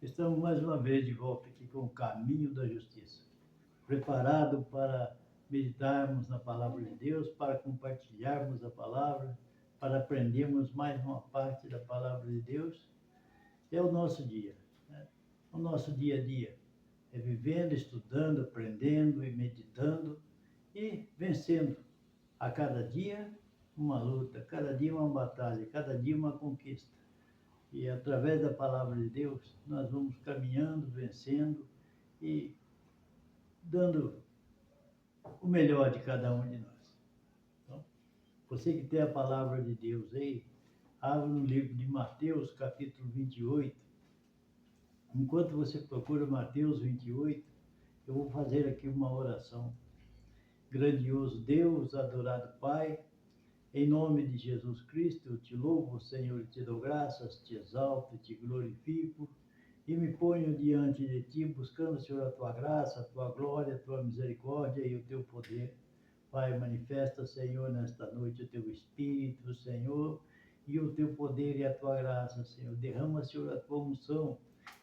Estamos mais uma vez de volta aqui com o caminho da justiça, preparado para meditarmos na palavra de Deus, para compartilharmos a palavra, para aprendermos mais uma parte da palavra de Deus. É o nosso dia, né? O nosso dia a dia é vivendo, estudando, aprendendo e meditando e vencendo a cada dia uma luta, cada dia uma batalha, cada dia uma conquista. E através da palavra de Deus, nós vamos caminhando, vencendo e dando o melhor de cada um de nós. Então, você que tem a palavra de Deus aí, abre no livro de Mateus, capítulo 28. Enquanto você procura Mateus 28, eu vou fazer aqui uma oração. Grandioso Deus, adorado Pai, em nome de Jesus Cristo, eu te louvo, Senhor, e te dou graças, te exalto, te glorifico e me ponho diante de ti, buscando, Senhor, a tua graça, a tua glória, a tua misericórdia e o teu poder. Pai, manifesta, Senhor, nesta noite o teu Espírito, Senhor, e o teu poder e a tua graça, Senhor. Derrama, Senhor, a tua unção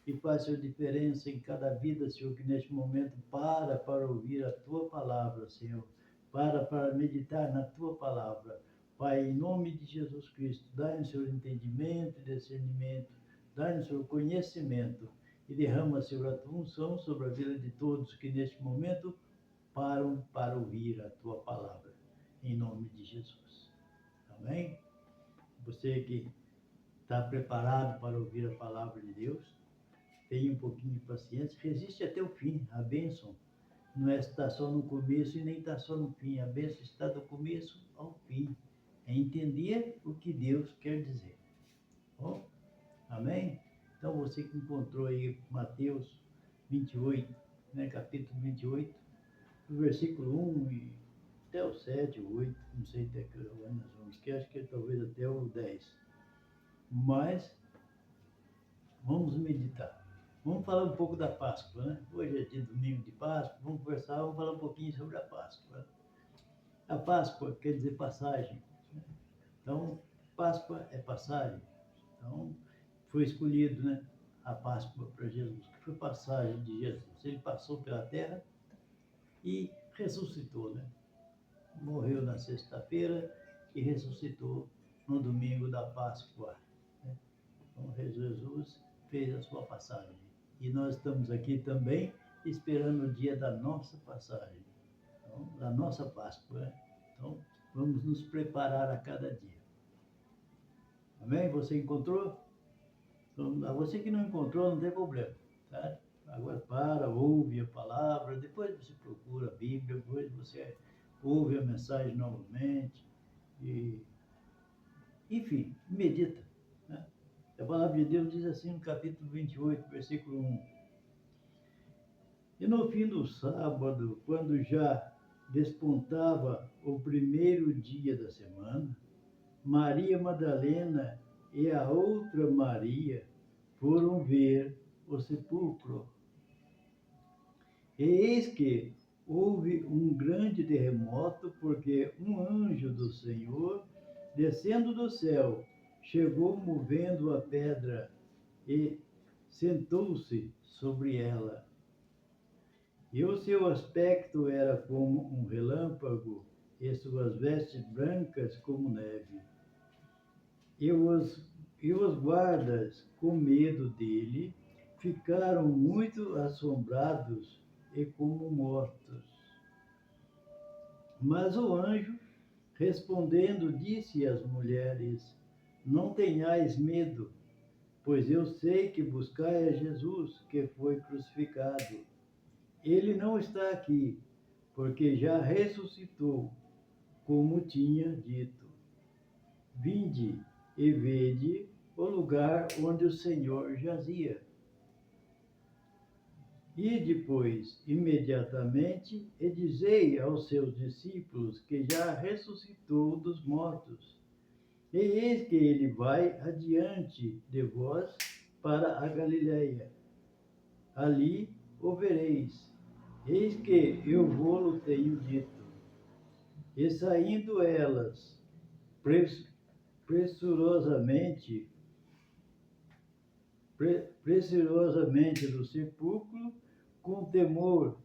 e faz, Senhor, diferença em cada vida, Senhor, que neste momento para ouvir a tua palavra, Senhor, para meditar na tua palavra. Pai, em nome de Jesus Cristo, dá-nos, Senhor, entendimento e discernimento, dá-nos, Senhor, conhecimento e derrama, Senhor, a tua unção sobre a vida de todos que neste momento param para ouvir a tua palavra, em nome de Jesus. Amém? Você que está preparado para ouvir a palavra de Deus, tenha um pouquinho de paciência, resiste até o fim. A bênção não está só no começo e nem está só no fim. A bênção está do começo ao fim. É entender o que Deus quer dizer. Bom, amém? Então, você que encontrou aí Mateus 28, né, capítulo 28, do versículo 1 e até o 7, 8, não sei até que nós vamos, que acho que talvez até o 10. Mas vamos meditar. Vamos falar um pouco da Páscoa, né? Hoje é dia domingo de Páscoa, vamos conversar, vamos falar um pouquinho sobre a Páscoa. A Páscoa quer dizer passagem, né? Então, Páscoa é passagem. Então, foi escolhido, né, a Páscoa para Jesus, que foi passagem de Jesus. Ele passou pela terra e ressuscitou, né? Morreu na sexta-feira e ressuscitou no domingo da Páscoa, né? Então, Jesus fez a sua passagem. E nós estamos aqui também esperando o dia da nossa passagem, então, da nossa Páscoa, né? Então, vamos nos preparar a cada dia. Amém? Você encontrou? Então, você que não encontrou, não tem problema, tá? Agora ouve a palavra, depois você procura a Bíblia, depois você ouve a mensagem novamente e, enfim, medita, né? A palavra de Deus diz assim no capítulo 28, versículo 1. E no fim do sábado, quando já despontava o primeiro dia da semana, Maria Madalena e a outra Maria foram ver o sepulcro. E eis que houve um grande terremoto, porque um anjo do Senhor, descendo do céu, chegou movendo a pedra e sentou-se sobre ela. E o seu aspecto era como um relâmpago, e suas vestes brancas como neve. E os guardas, com medo dele, ficaram muito assombrados e como mortos. Mas o anjo, respondendo, disse às mulheres: Não tenhais medo, pois eu sei que buscai a Jesus, que foi crucificado. Ele não está aqui, porque já ressuscitou, como tinha dito. Vinde e vede o lugar onde o Senhor jazia. E depois, imediatamente, e dizei aos seus discípulos que já ressuscitou dos mortos. E eis que ele vai adiante de vós para a Galileia. Ali o vereis. Eis que eu vou-lo tenho dito. E saindo elas pressurosamente, preciosamente do sepulcro, com temor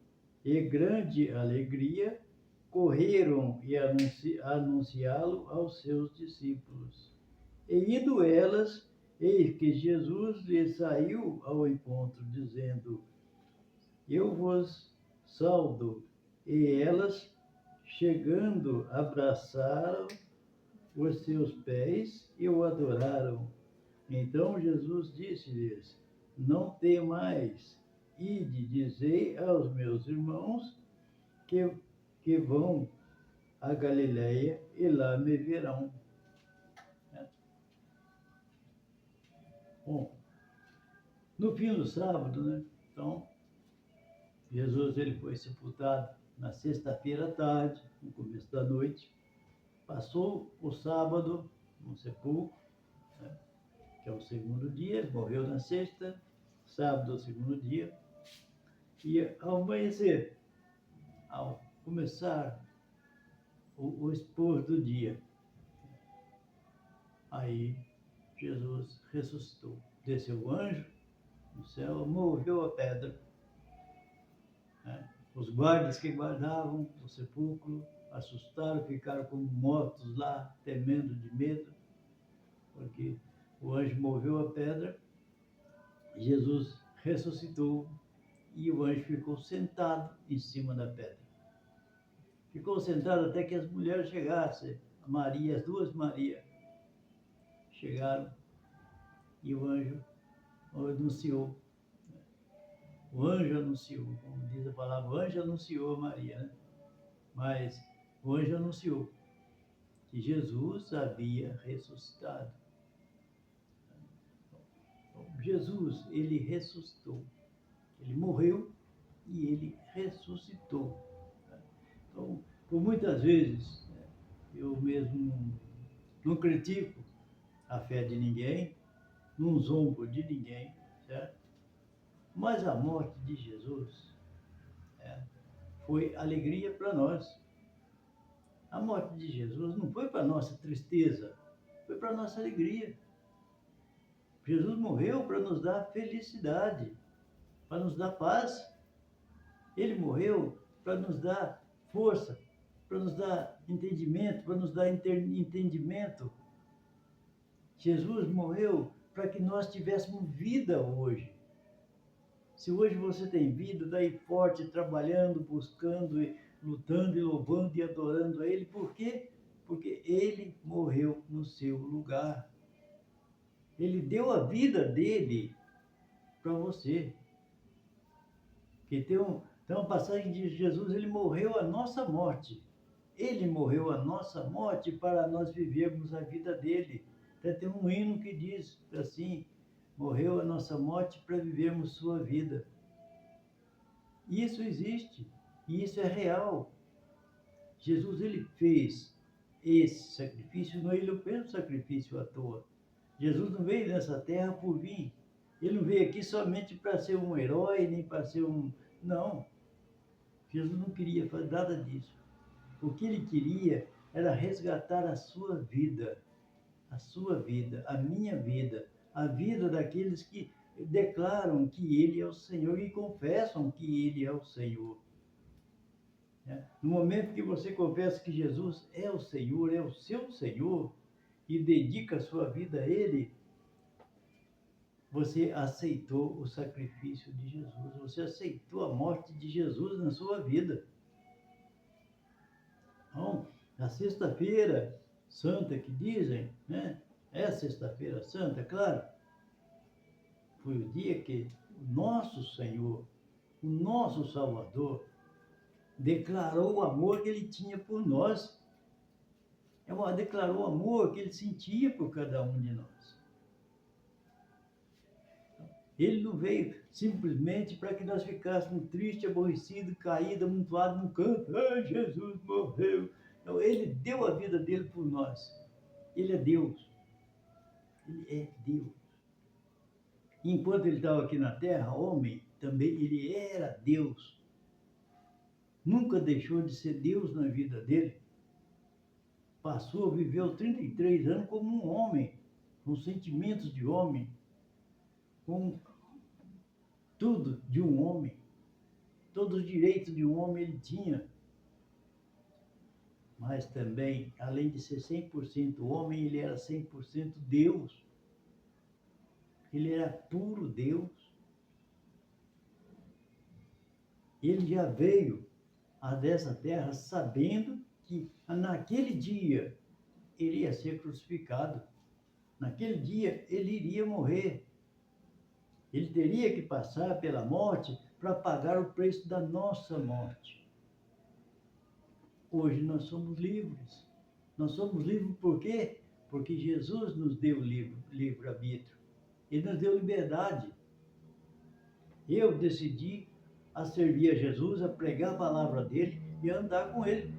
e grande alegria, correram e anunciá-lo aos seus discípulos. E indo elas, eis que Jesus lhes saiu ao encontro, dizendo: Eu vos saúdo. E elas, chegando, abraçaram os seus pés e o adoraram. Então Jesus disse-lhes: Não temais, ide, dizei aos meus irmãos que vão a Galiléia e lá me verão. Bom, no fim do sábado, né? Então, Jesus ele foi sepultado na sexta-feira à tarde, no começo da noite. Passou o sábado no sepulcro, né? Que é o segundo dia, morreu na sexta, sábado é o segundo dia. E ao amanhecer, ao começar o expor do dia, aí Jesus ressuscitou. Desceu o anjo no céu, moveu a pedra. Né? Os guardas que guardavam o sepulcro assustaram, ficaram como mortos lá, temendo de medo, porque o anjo moveu a pedra, Jesus ressuscitou e o anjo ficou sentado em cima da pedra. Ficou sentado até que as mulheres chegassem, a Maria, as duas Marias chegaram e o anjo anunciou. O anjo anunciou, como diz a palavra, o anjo anunciou a Maria, né? Mas o anjo anunciou que Jesus havia ressuscitado. Então, Jesus, ele ressuscitou. Ele morreu e ele ressuscitou. Então, por muitas vezes, eu mesmo não critico a fé de ninguém, não zombo de ninguém, certo? Mas a morte de Jesus foi alegria para nós. A morte de Jesus não foi para nossa tristeza, foi para nossa alegria. Jesus morreu para nos dar felicidade, para nos dar paz. Ele morreu para nos dar força, para nos dar entendimento, para nos dar entendimento. Jesus morreu para que nós tivéssemos vida hoje. Se hoje você tem vida, daí forte, trabalhando, buscando, lutando e louvando e adorando a Ele, por quê? Porque Ele morreu no seu lugar. Ele deu a vida dele para você. Porque tem uma passagem de Jesus, ele morreu a nossa morte. Ele morreu a nossa morte para nós vivermos a vida dele. Até tem um hino que diz assim: morreu a nossa morte para vivermos sua vida. Isso existe, e isso é real. Jesus, ele fez esse sacrifício, não, ele não fez um sacrifício à toa. Jesus não veio nessa terra por vir. Ele não veio aqui somente para ser um herói, nem para ser um... Não. Jesus não queria fazer nada disso. O que ele queria era resgatar a sua vida, a minha vida, a vida daqueles que declaram que Ele é o Senhor e confessam que Ele é o Senhor. No momento que você confessa que Jesus é o Senhor, é o seu Senhor, e dedica a sua vida a Ele, você aceitou o sacrifício de Jesus, você aceitou a morte de Jesus na sua vida. Então, na sexta-feira santa que dizem, né? É sexta-feira santa, claro. Foi o dia que o nosso Senhor, o nosso Salvador, declarou o amor que Ele tinha por nós. Declarou o amor que Ele sentia por cada um de nós. Ele não veio simplesmente para que nós ficássemos tristes, aborrecidos, caídos, amontoados num canto. Ah, Jesus morreu. Não, Ele deu a vida dele por nós. Ele é Deus. Ele é Deus. Enquanto ele estava aqui na terra, homem, também ele era Deus. Nunca deixou de ser Deus na vida dele. Viveu 33 anos como um homem, com sentimentos de homem. com tudo de um homem, todo o direito de um homem ele tinha, mas também, além de ser 100% homem, ele era 100% Deus. Ele era puro Deus. Ele já veio a dessa terra sabendo que naquele dia ele ia ser crucificado. Naquele dia ele iria morrer. Ele teria que passar pela morte para pagar o preço da nossa morte. Hoje nós somos livres. Nós somos livres por quê? Porque Jesus nos deu livre-arbítrio. Ele nos deu liberdade. Eu decidi a servir a Jesus, a pregar a palavra dele e a andar com ele.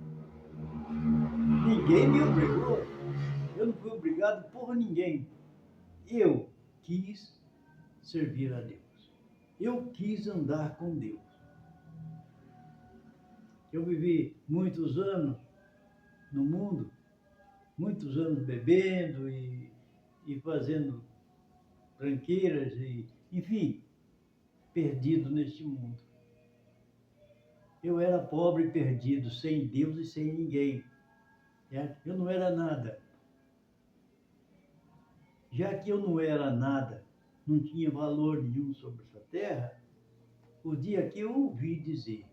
Ninguém me obrigou. Eu não fui obrigado por ninguém. Eu quis servir a Deus. Eu quis andar com Deus. Eu vivi muitos anos no mundo, muitos anos bebendo e fazendo tranqueiras, enfim, perdido neste mundo. Eu era pobre e perdido, sem Deus e sem ninguém. Eu não era nada. Já que eu não era nada, não tinha valor nenhum sobre essa terra, o dia que eu ouvi dizer,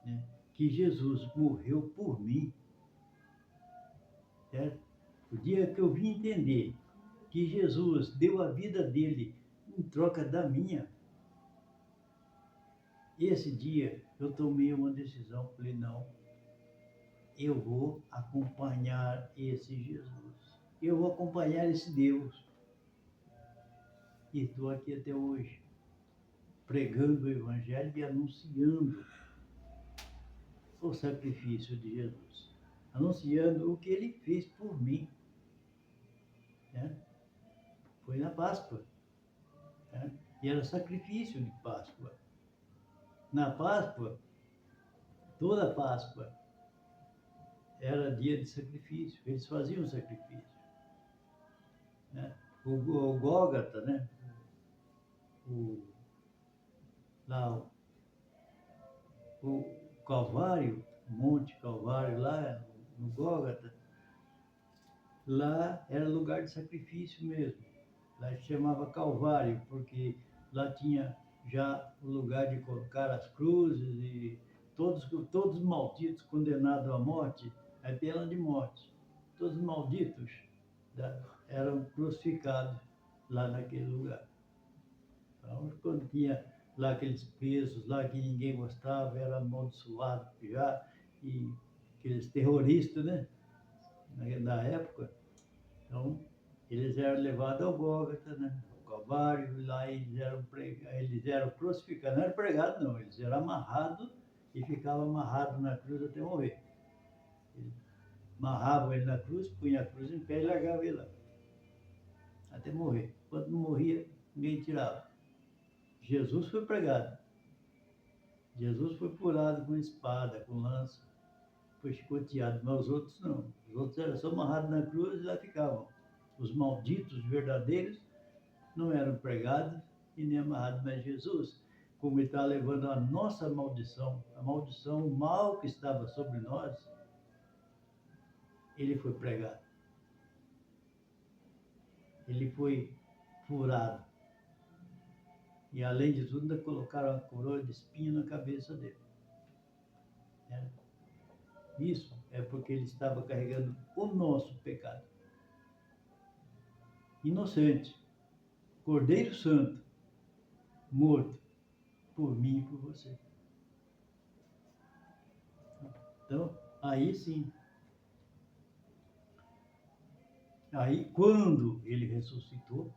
né, que Jesus morreu por mim, certo? O dia que eu vim entender que Jesus deu a vida dele em troca da minha, esse dia eu tomei uma decisão, falei, não, eu vou acompanhar esse Jesus, eu vou acompanhar esse Deus. E estou aqui até hoje, pregando o Evangelho e anunciando o sacrifício de Jesus, anunciando o que ele fez por mim. Né? Foi na Páscoa, né? E era sacrifício de Páscoa. Na Páscoa, toda Páscoa, era dia de sacrifício, eles faziam sacrifício. Né? O Gólgota, né? Lá, o Calvário, o Monte Calvário, lá no Gólgota, lá era lugar de sacrifício mesmo. Lá se chamava Calvário, porque lá tinha já o lugar de colocar as cruzes e todos malditos condenados à morte, a pena de morte. Todos malditos eram crucificados lá naquele lugar. Então, quando tinha lá aqueles presos lá que ninguém gostava, era amaldiçoado já, e aqueles terroristas, né? Na época, então, eles eram levados ao Gólgota, né? Ao Calvário, e lá eles eram crucificados. Não eram pregados, não, eles eram amarrados e ficavam amarrados na cruz até morrer. Eles amarravam ele na cruz, punha a cruz em pé e largavam ele lá, até morrer. Quando não morria, ninguém tirava. Jesus foi pregado. Jesus foi furado com espada, com lança, foi chicoteado, mas os outros não. Os outros eram só amarrados na cruz e lá ficavam. Os malditos verdadeiros não eram pregados e nem amarrados, mas Jesus, como ele está levando a nossa maldição, a maldição, o mal que estava sobre nós, ele foi pregado. Ele foi furado. E além de tudo, ainda colocaram uma coroa de espinho na cabeça dele. Isso é porque ele estava carregando o nosso pecado. Inocente, Cordeiro Santo, morto por mim e por você. Então, aí sim. Aí, quando ele ressuscitou,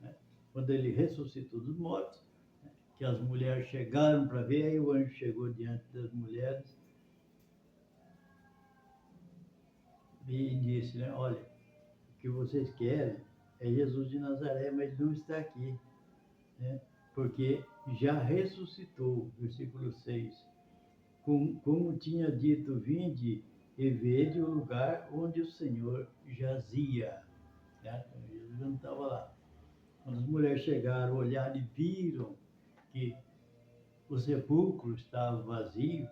né? Quando ele ressuscitou dos mortos, né? Que as mulheres chegaram para ver, aí o anjo chegou diante das mulheres e disse, né? Olha, o que vocês querem é Jesus de Nazaré, mas ele não está aqui, né? Porque já ressuscitou, versículo 6. Como tinha dito, vinde e vede o lugar onde o Senhor jazia. Certo? Jesus não estava lá. Quando as mulheres chegaram, olharam e viram que o sepulcro estava vazio,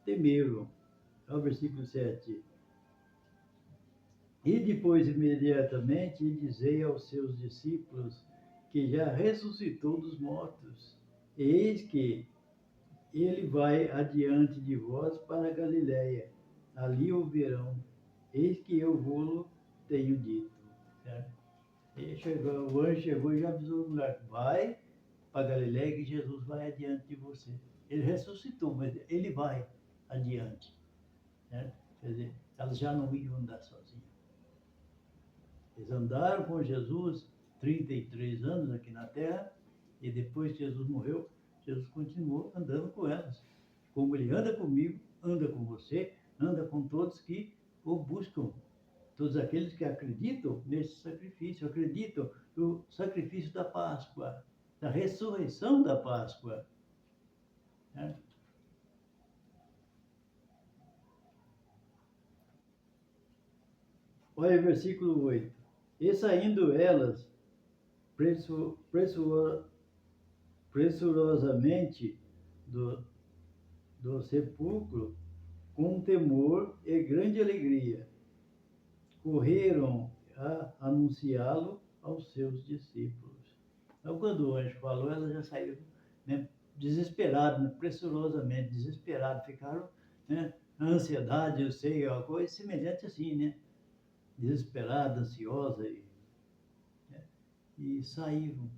temeram. É o versículo 7. E depois, imediatamente, dizei aos seus discípulos que já ressuscitou dos mortos. Eis que ele vai adiante de vós para a Galiléia. Ali o verão. Eis que eu vou tenho dito. Certo? O anjo chegou e já avisou a mulher, vai para a Galiléia que Jesus vai adiante de você. Ele ressuscitou, mas ele vai adiante. Certo? Quer dizer, elas já não iam andar sozinhas. Eles andaram com Jesus 33 anos aqui na terra e depois que Jesus morreu, Jesus continuou andando com elas. Como ele anda comigo, anda com você, anda com todos que o buscam. Todos aqueles que acreditam nesse sacrifício, acreditam no sacrifício da Páscoa, da ressurreição da Páscoa. Né? Olha o versículo 8. E saindo elas pressurosamente do sepulcro, com temor e grande alegria, correram a anunciá-lo aos seus discípulos. Então, quando o anjo falou, elas já saíram, né, desesperadas, né, pressurosamente, desesperadas, ficaram, né, a ansiedade, eu sei, uma coisa semelhante assim, né, desesperada, ansiosa, né, e saíram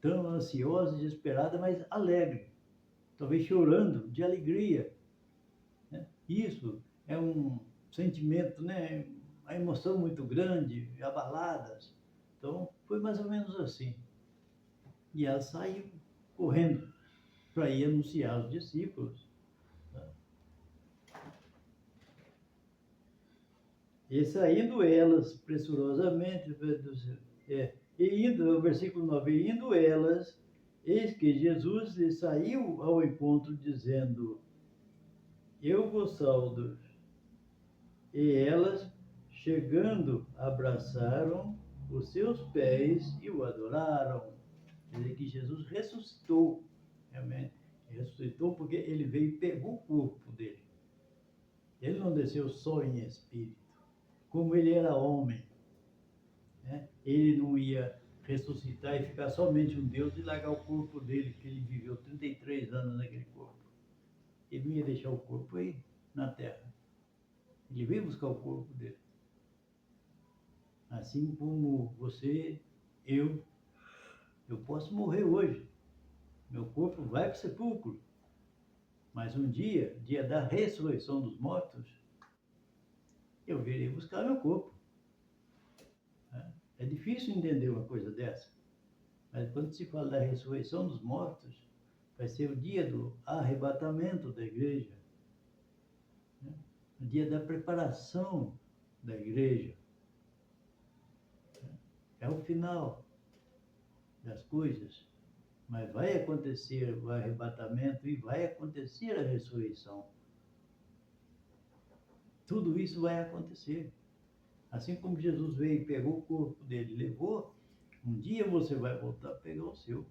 tão ansiosa, desesperada, mas alegre, talvez chorando de alegria. Né? Isso é um sentimento, né? A emoção muito grande, abaladas. Então, foi mais ou menos assim. E ela saiu correndo para ir anunciar aos discípulos. Tá? E saindo elas pressurosamente, e indo, o versículo 9, e indo elas, eis que Jesus lhe saiu ao encontro, dizendo, eu vos saúdo. E elas, chegando, abraçaram os seus pés e o adoraram. Quer dizer que Jesus ressuscitou, realmente. Ressuscitou porque ele veio e pegou o corpo dele. Ele não desceu só em espírito. Como ele era homem, né? Ele não ia ressuscitar e ficar somente um Deus e largar o corpo dele, que ele viveu 33 anos naquele corpo. Ele não ia deixar o corpo aí na terra. Ele veio buscar o corpo dele. Assim como você, eu posso morrer hoje. Meu corpo vai para o sepulcro. Mas um dia, dia da ressurreição dos mortos, eu virei buscar meu corpo. É difícil entender uma coisa dessa. Mas quando se fala da ressurreição dos mortos, vai ser o dia do arrebatamento da igreja. Né? O dia da preparação da igreja. É o final das coisas. Mas vai acontecer o arrebatamento e vai acontecer a ressurreição. Tudo isso vai acontecer. Assim como Jesus veio e pegou o corpo dele, levou, um dia você vai voltar a pegar o seu.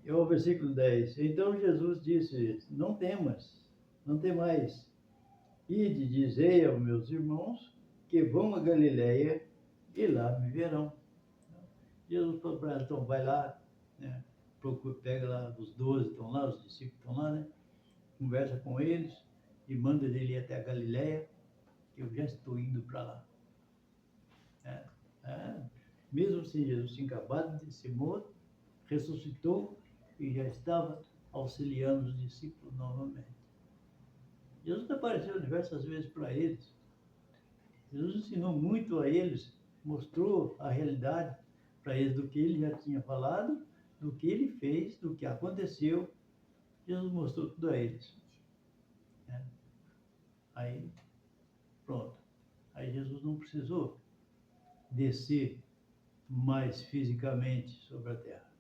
É o versículo 10. Então Jesus disse, não temas, não temais. Ide, dizei aos meus irmãos que vão a Galiléia e lá me verão. Jesus falou para ela, então vai lá, né? Procura, pega lá, os 12 estão lá, os discípulos estão lá, né? Conversa com eles e manda ele ir até a Galiléia, que eu já estou indo para lá. Mesmo assim, Jesus tinha acabado de ser morto, ressuscitou e já estava auxiliando os discípulos novamente. Jesus apareceu diversas vezes para eles. Jesus ensinou muito a eles, mostrou a realidade para eles do que ele já tinha falado, do que ele fez, do que aconteceu. Jesus mostrou tudo a eles. Né? Aí, pronto. Aí Jesus não precisou descer mais fisicamente sobre a terra.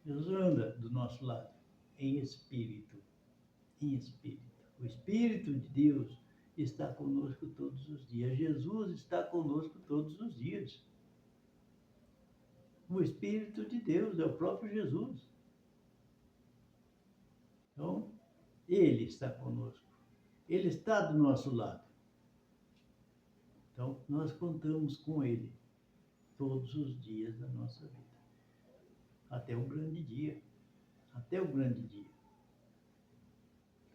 Jesus anda do nosso lado, em espírito. Em espírito. O Espírito de Deus está conosco todos os dias. Jesus está conosco todos os dias. O Espírito de Deus é o próprio Jesus. Então, Ele está conosco. Ele está do nosso lado. Então, nós contamos com Ele todos os dias da nossa vida. Até o grande dia. Até o grande dia.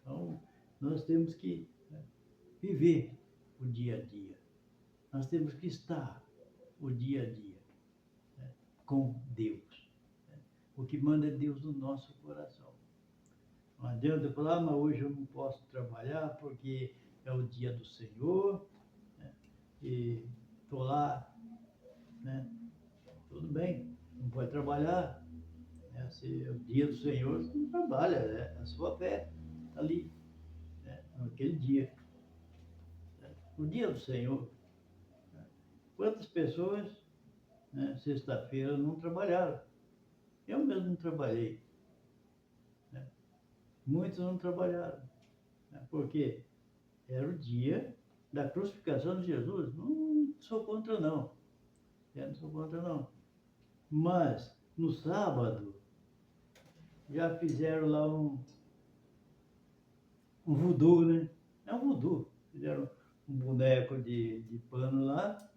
Então, nós temos que viver o dia a dia. Nós temos que estar o dia a dia com Deus. O que manda é Deus no nosso coração. Não adianta falar, mas hoje eu não posso trabalhar porque é o dia do Senhor, né? E estou lá, né? Tudo bem, não pode trabalhar, né? Se é o dia do Senhor, você não trabalha, né? A sua fé está ali, né? Naquele dia. Né? O dia do Senhor. Né? Quantas pessoas, né, sexta-feira não trabalharam? Eu mesmo não trabalhei. Né? Muitos não trabalharam. Né? Porque era o dia da crucificação de Jesus. Não sou contra, não. Eu não sou contra, não. Mas, no sábado, já fizeram lá um voodoo, né? É um voodoo. Fizeram um boneco de pano lá,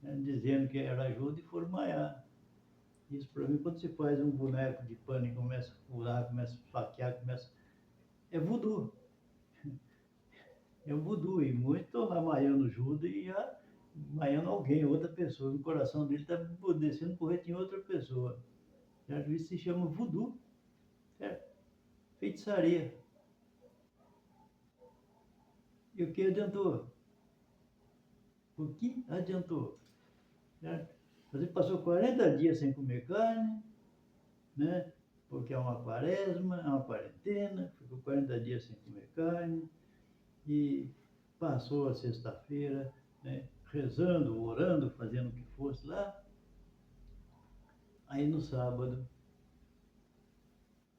né, dizendo que era ajuda e foram maiar. Isso para mim, quando você faz um boneco de pano e começa a furar, começa a faquear, começa... É voodoo. É um voodoo. E muitos estão lá maiando Judas e já maiando alguém, outra pessoa. No coração dele está descendo corrente em outra pessoa. Certo? Isso se chama voodoo. Certo? Feitiçaria. E o que adiantou? O que adiantou? Certo? Você passou 40 dias sem comer carne, né? Porque é uma quaresma, é uma quarentena, ficou 40 dias sem comer carne, e passou a sexta-feira, né, rezando, orando, fazendo o que fosse lá. Aí no sábado,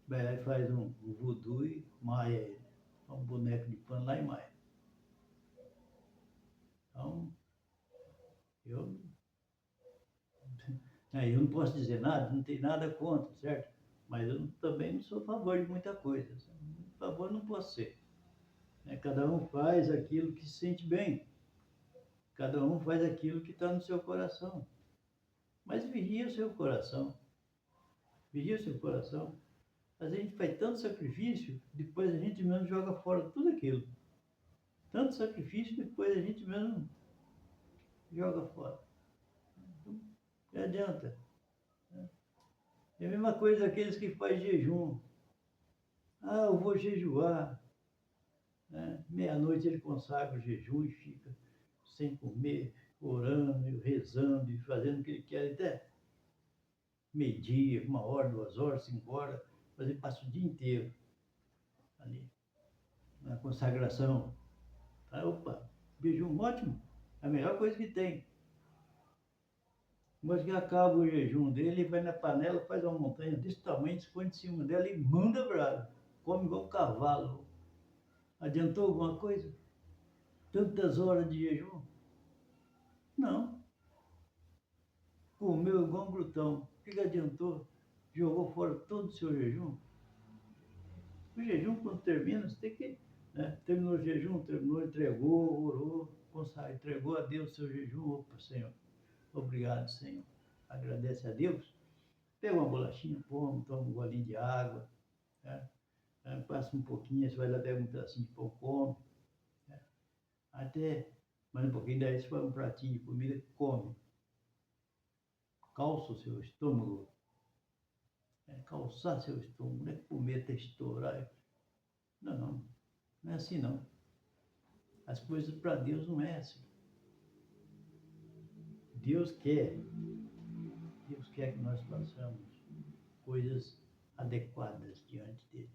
vai lá e faz um voodoo e maia ele. Um boneco de pano lá e maia. Então, eu, eu não posso dizer nada, não tem nada contra, certo? Mas eu também não sou a favor de muita coisa. A favor não posso ser. Cada um faz aquilo que se sente bem. Cada um faz aquilo que está no seu coração. Mas vigia o seu coração. Vigia o seu coração. Mas a gente faz tanto sacrifício, depois a gente mesmo joga fora tudo aquilo. Tanto sacrifício, depois a gente mesmo joga fora. Então, não adianta. É a mesma coisa aqueles que fazem jejum. Ah, eu vou jejuar. Né? Meia-noite ele consagra o jejum e fica sem comer, orando, rezando e fazendo o que ele quer até meio-dia, 1 hora, 2 horas, 5 horas, mas ele passa o dia inteiro ali, na consagração. Tá, opa, jejum ótimo, é a melhor coisa que tem. Mas que acaba o jejum dele, ele vai na panela, faz uma montanha desse tamanho, se põe em cima dela e manda brado. Come igual um cavalo. Adiantou alguma coisa? Tantas horas de jejum? Não. Comeu igual um glutão. O que adiantou? Jogou fora todo o seu jejum? O jejum, quando termina, você tem que... Né? Terminou o jejum, terminou, entregou, orou, entregou a Deus o seu jejum. Opa, Senhor, obrigado, Senhor. Agradece a Deus. Pega uma bolachinha, come, toma um golinho de água. Né? Passa um pouquinho, você vai lá, pega um pedacinho de pão, come. Né? Até mais um pouquinho, daí você vai um pratinho de comida, come. Calça o seu estômago. Calçar seu estômago, não é comer até estourar. Não, não é assim não. As coisas para Deus não é assim. Deus quer que nós façamos coisas adequadas diante dele.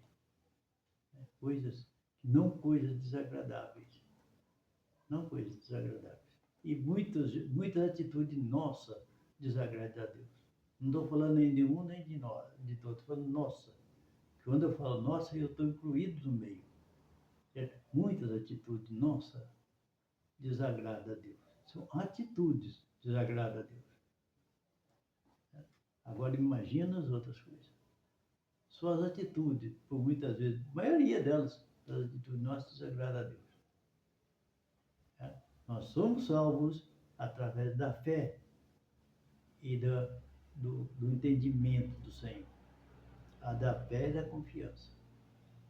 Não coisas desagradáveis. Não coisas desagradáveis. E muitas atitudes nossas desagradam a Deus. Não estou falando nem de um nem de nós, de todos, estou falando nossa. Quando eu falo nossa, eu estou incluído no meio. Certo? Muitas atitudes nossas desagrada a Deus. São atitudes que desagradam a Deus. Agora imagina as outras coisas. Suas atitudes, por muitas vezes, a maioria delas, as atitudes nossas desagradam a Deus. Nós somos salvos através da fé e do entendimento do Senhor. A da fé e da confiança.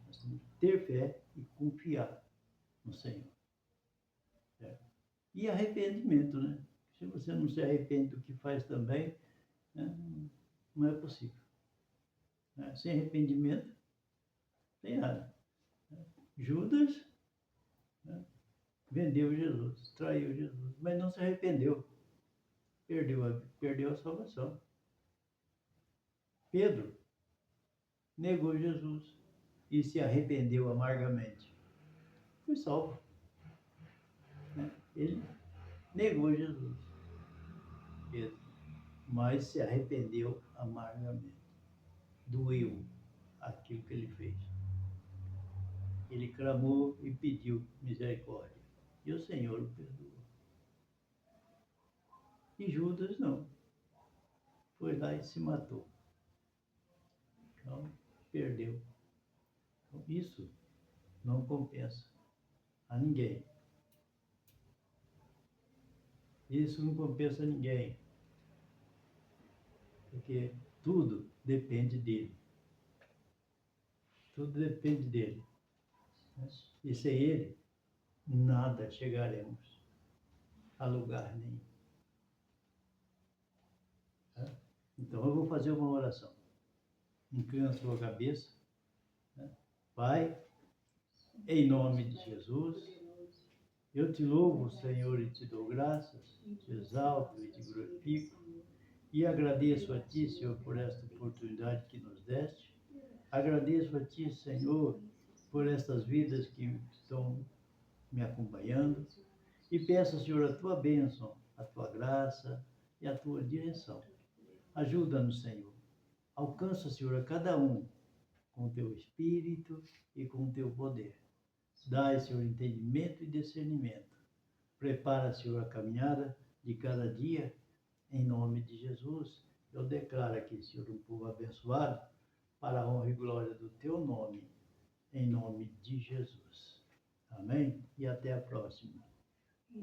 Nós temos que ter fé e confiar no Senhor. E arrependimento, né? Se você não se arrepende do que faz também, né, não é possível. Né? Sem arrependimento, não tem nada. Judas, né, vendeu Jesus, traiu Jesus, mas não se arrependeu. Perdeu a salvação. Pedro negou Jesus e se arrependeu amargamente. Foi salvo. Né? Ele negou Jesus, Pedro, mas se arrependeu amargamente. Doeu aquilo que ele fez. Ele clamou e pediu misericórdia. E o Senhor o perdoou. E Judas não. Foi lá e se matou. Então, perdeu. Então, isso não compensa a ninguém. Isso não compensa a ninguém. Porque tudo depende dele. Tudo depende dele. E sem ele, nada chegaremos a lugar nenhum. Então eu vou fazer uma oração. Inclina a sua cabeça. Pai, em nome de Jesus, eu te louvo, Senhor, e te dou graças, te exalto e te glorifico, e agradeço a ti, Senhor, por esta oportunidade que nos deste. Agradeço a ti, Senhor, por estas vidas que estão me acompanhando, e peço, Senhor, a tua bênção, a tua graça e a tua direção. Ajuda-nos, Senhor. Alcança, Senhor, a cada um com o teu espírito e com o teu poder. Dai, Senhor, entendimento e discernimento. Prepara, Senhor, a caminhada de cada dia. Em nome de Jesus, eu declaro aqui, Senhor, um povo abençoado para a honra e glória do teu nome. Em nome de Jesus. Amém? E até a próxima.